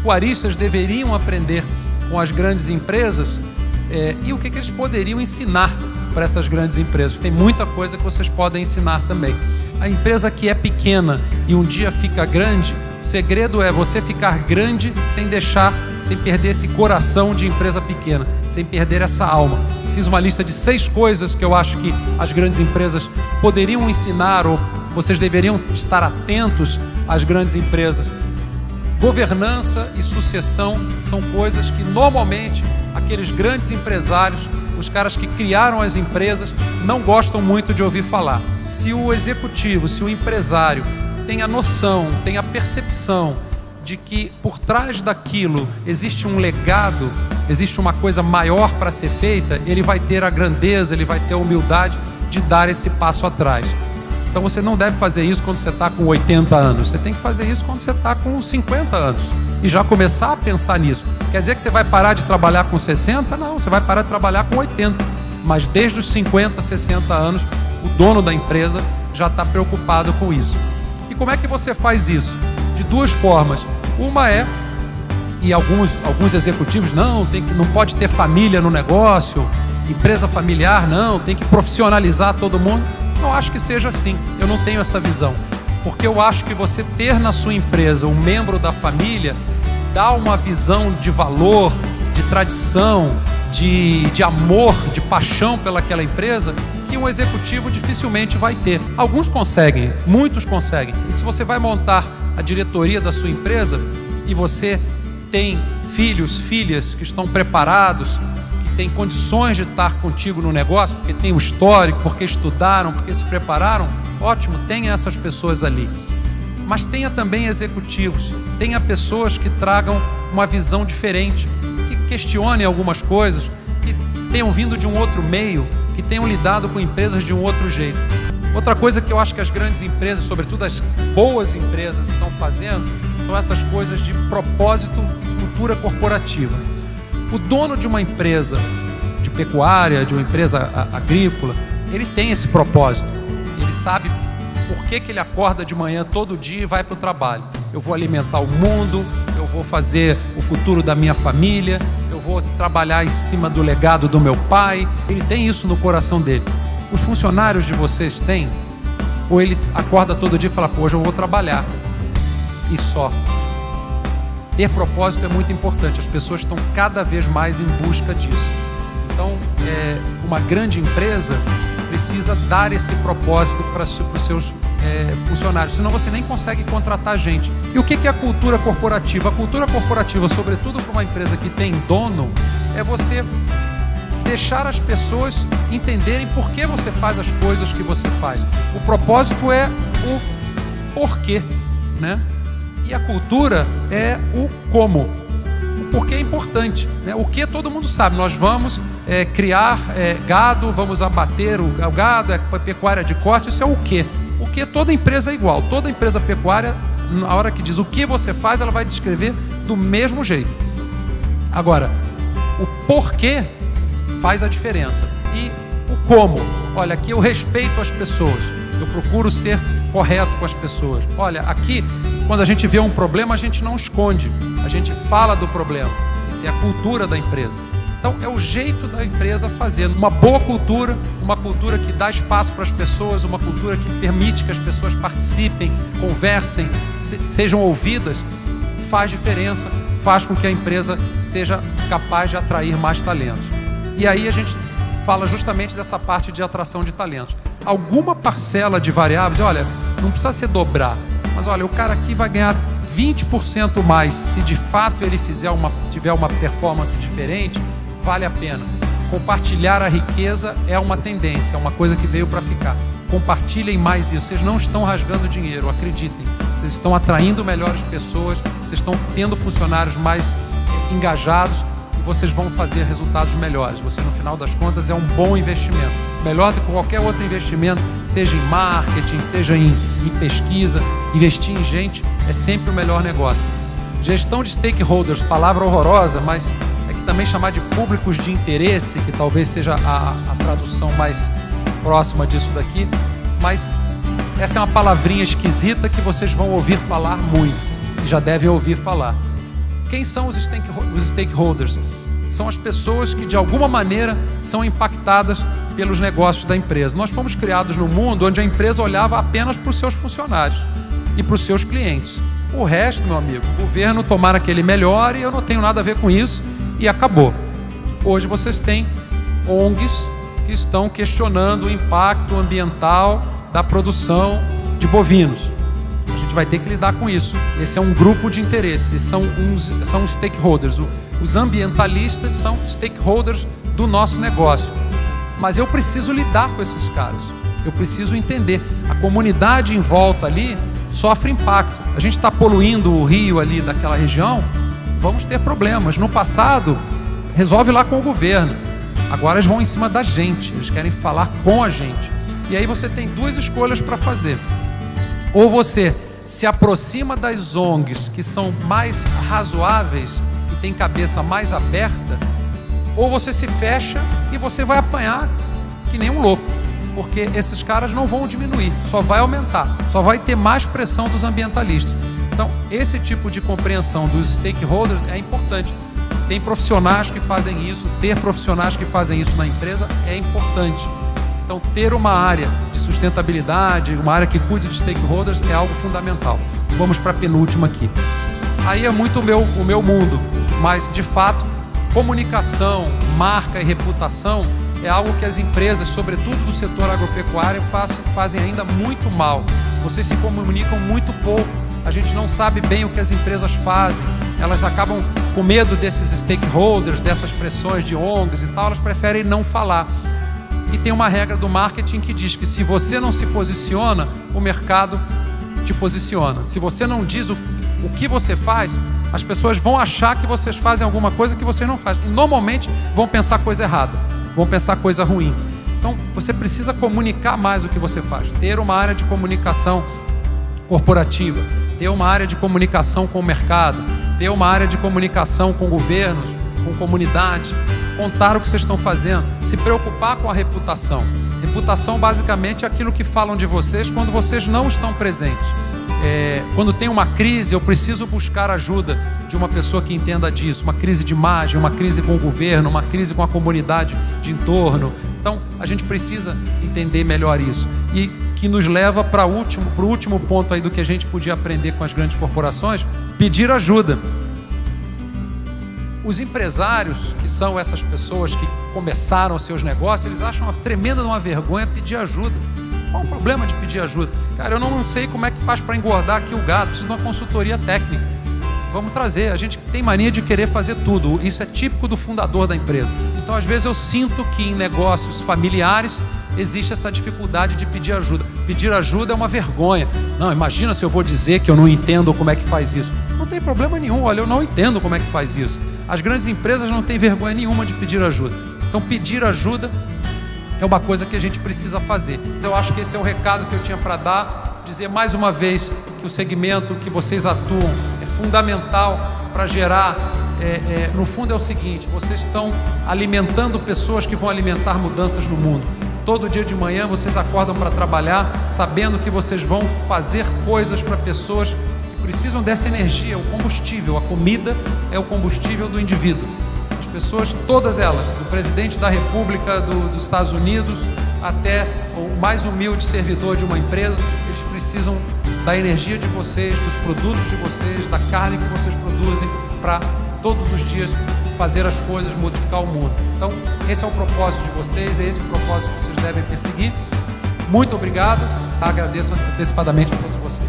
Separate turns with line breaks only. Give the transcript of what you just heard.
pecuaristas deveriam aprender com as grandes empresas e o que eles poderiam ensinar para essas grandes empresas. Tem muita coisa que vocês podem ensinar também. A empresa que é pequena e um dia fica grande, o segredo é você ficar grande sem perder esse coração de empresa pequena, sem perder essa alma. Fiz uma lista de 6 coisas que eu acho que as grandes empresas poderiam ensinar ou vocês deveriam estar atentos às grandes empresas. Governança e sucessão são coisas que normalmente aqueles grandes empresários, os caras que criaram as empresas, não gostam muito de ouvir falar. Se o executivo, se o empresário tem a noção, tem a percepção de que por trás daquilo existe um legado, existe uma coisa maior para ser feita, ele vai ter a grandeza, ele vai ter a humildade de dar esse passo atrás. Então você não deve fazer isso quando você está com 80 anos. Você tem que fazer isso quando você está com 50 anos. E já começar a pensar nisso. Quer dizer que você vai parar de trabalhar com 60? Não, você vai parar de trabalhar com 80. Mas desde os 50, 60 anos, o dono da empresa já está preocupado com isso. E como é que você faz isso? De 2 formas. Uma e alguns executivos, não pode ter família no negócio, empresa familiar, não, tem que profissionalizar todo mundo. Não acho que seja assim, eu não tenho essa visão, porque eu acho que você ter na sua empresa um membro da família dá uma visão de valor, de tradição, de amor, de paixão pelaquela empresa que um executivo dificilmente vai ter. Alguns conseguem, muitos conseguem. Se você vai montar a diretoria da sua empresa e você tem filhos, filhas que estão preparados, tem condições de estar contigo no negócio, porque tem o histórico, porque estudaram, porque se prepararam, ótimo, tenha essas pessoas ali. Mas tenha também executivos, tenha pessoas que tragam uma visão diferente, que questionem algumas coisas, que tenham vindo de um outro meio, que tenham lidado com empresas de um outro jeito. Outra coisa que eu acho que as grandes empresas, sobretudo as boas empresas, estão fazendo, são essas coisas de propósito e cultura corporativa. O dono de uma empresa de pecuária, de uma empresa agrícola, ele tem esse propósito. Ele sabe por que ele acorda de manhã todo dia e vai para o trabalho. Eu vou alimentar o mundo, eu vou fazer o futuro da minha família, eu vou trabalhar em cima do legado do meu pai. Ele tem isso no coração dele. Os funcionários de vocês têm? Ou ele acorda todo dia e fala, pô, hoje eu vou trabalhar. E só. Ter propósito é muito importante, as pessoas estão cada vez mais em busca disso. Então, uma grande empresa precisa dar esse propósito para os seus funcionários, senão você nem consegue contratar gente. E o que é a cultura corporativa? A cultura corporativa, sobretudo para uma empresa que tem dono, é você deixar as pessoas entenderem por que você faz as coisas que você faz. O propósito é o porquê, né? E a cultura é o como. O porquê é importante, né? O que todo mundo sabe. Nós vamos criar gado, vamos abater o gado, pecuária de corte. Isso é o quê? O que toda empresa é igual. Toda empresa pecuária, na hora que diz o que você faz, ela vai descrever do mesmo jeito. Agora, o porquê faz a diferença. E o como? Olha, aqui eu respeito as pessoas. Eu procuro ser correto com as pessoas. Olha, aqui, quando a gente vê um problema, a gente não esconde. A gente fala do problema. Isso é a cultura da empresa. Então, é o jeito da empresa fazer. Uma boa cultura, uma cultura que dá espaço para as pessoas, uma cultura que permite que as pessoas participem, conversem, sejam ouvidas, faz diferença, faz com que a empresa seja capaz de atrair mais talentos. E aí a gente fala justamente dessa parte de atração de talentos. Alguma parcela de variáveis, olha, não precisa ser dobrar, mas olha, o cara aqui vai ganhar 20% mais se de fato ele tiver uma performance diferente, vale a pena. Compartilhar a riqueza é uma tendência, é uma coisa que veio para ficar. Compartilhem mais isso, vocês não estão rasgando dinheiro, acreditem. Vocês estão atraindo melhores pessoas, vocês estão tendo funcionários mais engajados e vocês vão fazer resultados melhores. Você, no final das contas, é um bom investimento. Melhor do que qualquer outro investimento, seja em marketing, seja em pesquisa. Investir em gente é sempre o melhor negócio. Gestão de stakeholders, palavra horrorosa, mas é que também chamar de públicos de interesse, que talvez seja a tradução mais próxima disso daqui, mas essa é uma palavrinha esquisita que vocês vão ouvir falar muito, e já devem ouvir falar. quem são os stakeholders? São as pessoas que de alguma maneira são impactadas pelos negócios da empresa. Nós fomos criados num mundo onde a empresa olhava apenas para os seus funcionários e para os seus clientes. O resto, meu amigo, o governo tomara que ele melhore e eu não tenho nada a ver com isso e acabou. Hoje vocês têm ONGs que estão questionando o impacto ambiental da produção de bovinos. A gente vai ter que lidar com isso. Esse é um grupo de interesse, são stakeholders. Os ambientalistas são stakeholders do nosso negócio. Mas eu preciso lidar com esses caras. Eu preciso entender. A comunidade em volta ali sofre impacto. A gente está poluindo o rio ali daquela região, vamos ter problemas. No passado, resolve lá com o governo. Agora eles vão em cima da gente, eles querem falar com a gente. E aí você tem duas escolhas para fazer. Ou você se aproxima das ONGs que são mais razoáveis e tem cabeça mais aberta, ou você se fecha e você vai apanhar que nem um louco, porque esses caras não vão diminuir, só vai aumentar, só vai ter mais pressão dos ambientalistas. Então, esse tipo de compreensão dos stakeholders é importante. Tem profissionais que fazem isso, ter profissionais que fazem isso na empresa é importante. Então, ter uma área de sustentabilidade, uma área que cuide de stakeholders é algo fundamental. Vamos para a penúltima aqui. Aí é muito o meu mundo, mas, de fato, comunicação, marca e reputação é algo que as empresas, sobretudo do setor agropecuário, fazem ainda muito mal. Vocês se comunicam muito pouco. A gente não sabe bem o que as empresas fazem. Elas acabam com medo desses stakeholders, dessas pressões de ONGs e tal, elas preferem não falar. E tem uma regra do marketing que diz que se você não se posiciona, o mercado te posiciona. Se você não diz o que você faz, as pessoas vão achar que vocês fazem alguma coisa que vocês não fazem. E normalmente vão pensar coisa errada, vão pensar coisa ruim. Então você precisa comunicar mais o que você faz. Ter uma área de comunicação corporativa, ter uma área de comunicação com o mercado, ter uma área de comunicação com governos, com comunidade, contar o que vocês estão fazendo, se preocupar com a reputação. Reputação basicamente é aquilo que falam de vocês quando vocês não estão presentes. Quando tem uma crise, eu preciso buscar ajuda de uma pessoa que entenda disso, uma crise de imagem, uma crise com o governo, uma crise com a comunidade de entorno. Então, a gente precisa entender melhor isso. E que nos leva para o último ponto aí do que a gente podia aprender com as grandes corporações, pedir ajuda. Os empresários, que são essas pessoas que começaram os seus negócios, eles acham uma tremenda uma vergonha pedir ajuda. Qual o problema de pedir ajuda? Cara, eu não sei como é que faz para engordar aqui o gado, preciso de uma consultoria técnica. Vamos trazer, a gente tem mania de querer fazer tudo, isso é típico do fundador da empresa. Então, às vezes eu sinto que em negócios familiares existe essa dificuldade de pedir ajuda. Pedir ajuda é uma vergonha. Não, imagina se eu vou dizer que eu não entendo como é que faz isso. Não tem problema nenhum, olha, eu não entendo como é que faz isso. As grandes empresas não têm vergonha nenhuma de pedir ajuda. Então, pedir ajuda é uma coisa que a gente precisa fazer. Eu acho que esse é o recado que eu tinha para dar. Dizer mais uma vez que o segmento que vocês atuam é fundamental para gerar. No fundo é o seguinte, vocês estão alimentando pessoas que vão alimentar mudanças no mundo. Todo dia de manhã vocês acordam para trabalhar sabendo que vocês vão fazer coisas para pessoas que precisam dessa energia, o combustível. A comida é o combustível do indivíduo. As pessoas, todas elas, do presidente da República dos Estados Unidos até o mais humilde servidor de uma empresa, eles precisam da energia de vocês, dos produtos de vocês, da carne que vocês produzem para todos os dias fazer as coisas, modificar o mundo. Então, esse é o propósito de vocês, é esse o propósito que vocês devem perseguir. Muito obrigado, agradeço antecipadamente a todos vocês.